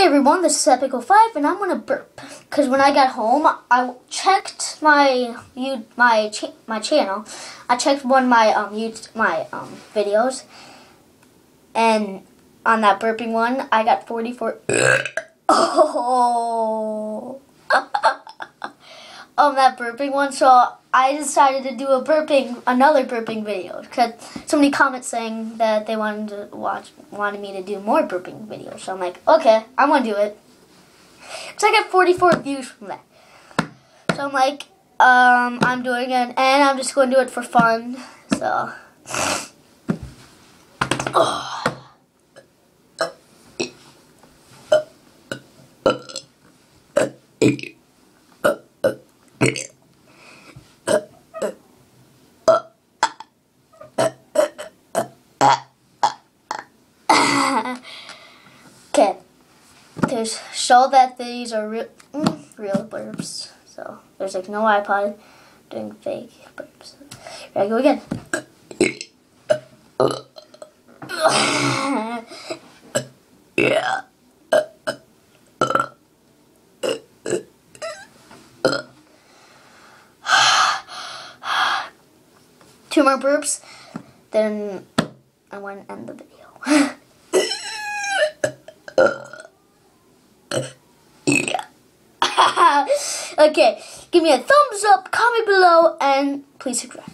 everyone, this is Epical5 and I'm gonna burp. Cause when I got home, I checked my channel. I checked one of my videos, and on that burping one, I got 44. Oh, that burping one. So I decided to do another burping video. Cause somebody commented saying that they wanted me to do more burping videos. So I'm like, okay, I'm gonna do it. So I got 44 views from that. So I'm like, I'm doing it, and I'm just going to do it for fun. So. Okay, to show that these are real burps. So there's like no iPod doing fake burps. Here I go again. Yeah. 2 more burps, then I want to end the video. Yeah. Okay, give me a thumbs up, comment below, and please subscribe.